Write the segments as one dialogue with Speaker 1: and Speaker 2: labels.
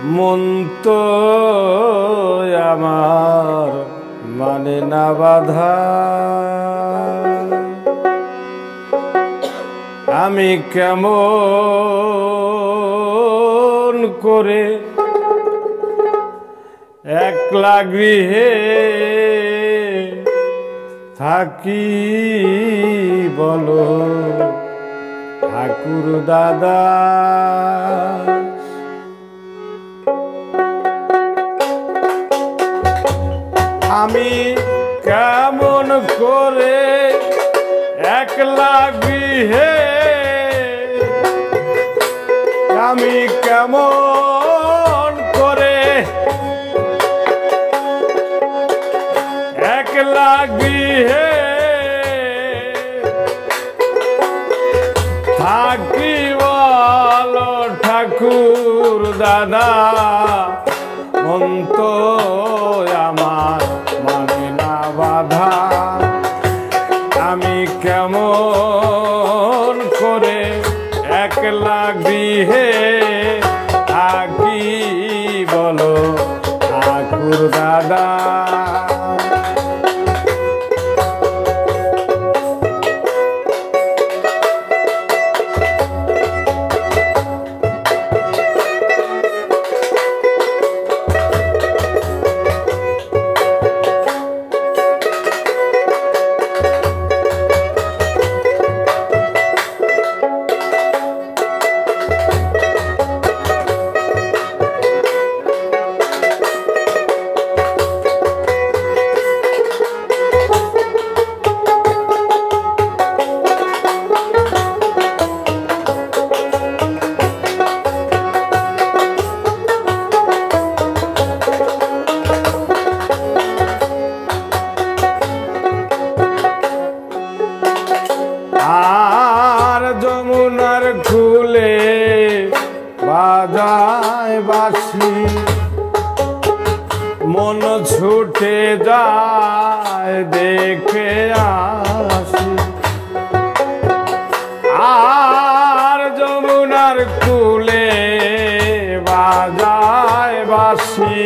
Speaker 1: মন তো আমার মানে না বাধা, আমি কেমন করে একলা গৃহে থাকি বলো ঠাকুর দাদা। আমি কেমন করে একলা গৃহে, আমি কেমন করে একলা গৃহে থাকি বলো ঠাকুর দাদা। মন তো আমার মানে না বাধা, আমি কেমন করে একলা গৃহে থাকি বলো ঠাকুর দাদা। আর যমুনার কূলে বাজায় বাঁশি, মন ছুটে যায় দেখে আসি। আর যমুনার কূলে বাজায় বাঁশি,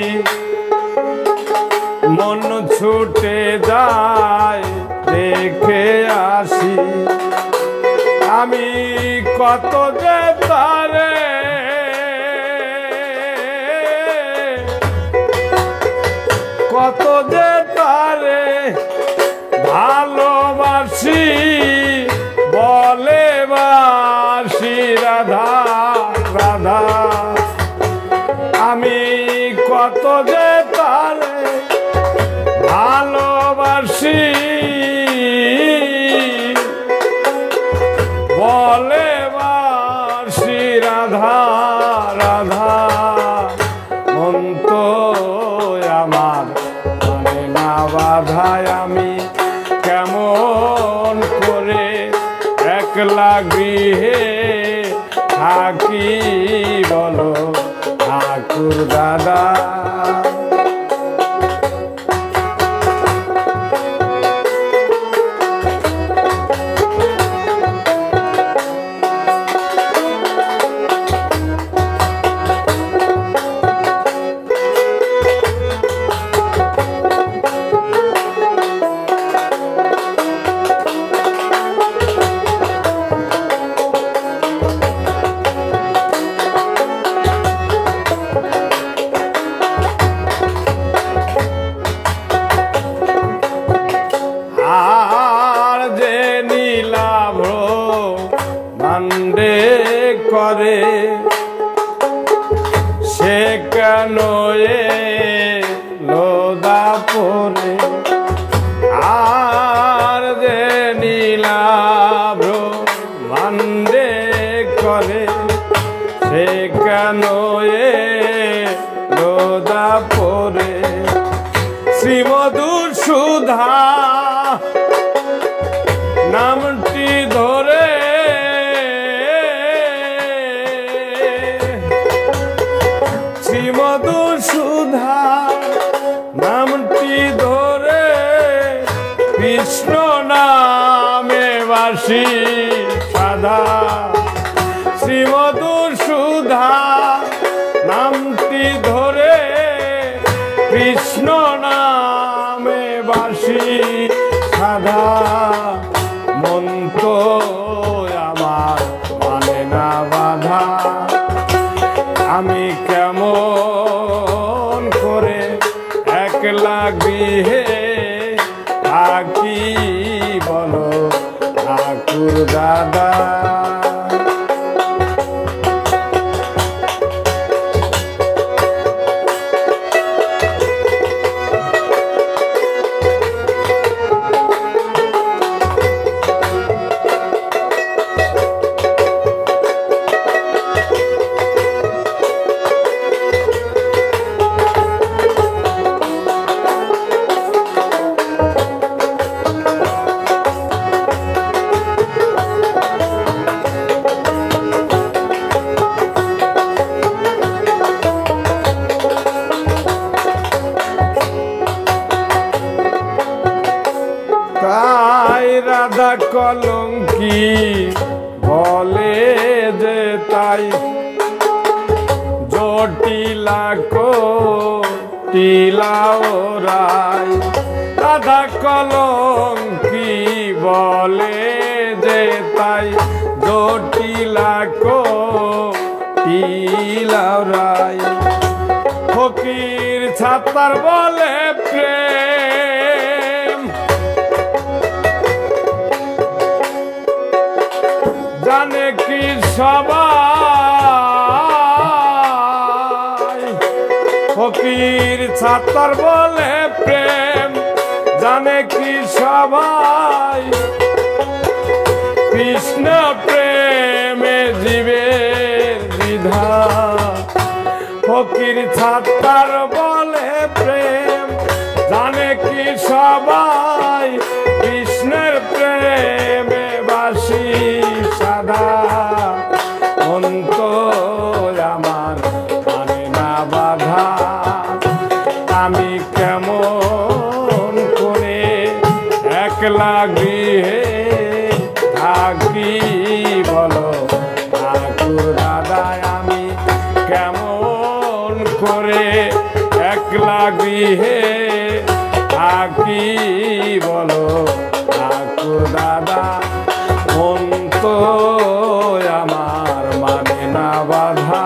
Speaker 1: মন ছুটে যায় দেখে আসি। আমি কত যে তারে কত যে তারে ভালোবাসি বলে বাসি রাধা রাধা। আমি কত যে তারে ভালোবাসি বলে বাসি রাধা রাধা। মন তো আমার মানে না বাধায়, আমি কেমন করে একলা গৃহে থাকি বলো ঠাকুর দাদা। আর যে নীলাভ মান্ডে করে সে কেন লোদা পরে। আর যে নীলাভ মান্ডে করে সে কেন লোদা পরে। শ্রীমধুর সুধা নামটি ধরে শ্রীমধুর সুধা নামটি ধরে কৃষ্ণ নামে বাসি সাধা। শ্রীমধুর সুধা নামটি আমি কেমন করে একলা গৃহে থাকি বলো ঠাকুর দাদা। তাই রাধা কলঙ্কি বলে যে তাই জটিলা কোটিলা ওরাই। রাধা কলঙ্কি বলে যে তাই জটিলা কোটিলা ওরাই। ফকির ছাতার বলে প্রেম জানে কি সবাই। ফকির ছাতার বলে প্রেম জানে কি সবাই। কৃষ্ণ প্রেমে জীবের দ্বিধা। ফকির ছাতার বলে প্রেম জানে কি সবাই। কৃষ্ণের প্রেমে বাসি সাদা অন্তর আমার মানে না বাধা। আমি কেমন করে একলা গৃহে থাকি বলো ঠাকুর দাদা। আমি কেমন করে একলা গৃহে থাকি বলো ঠাকুর দাদা। মন তো আমার মানে না বাধা।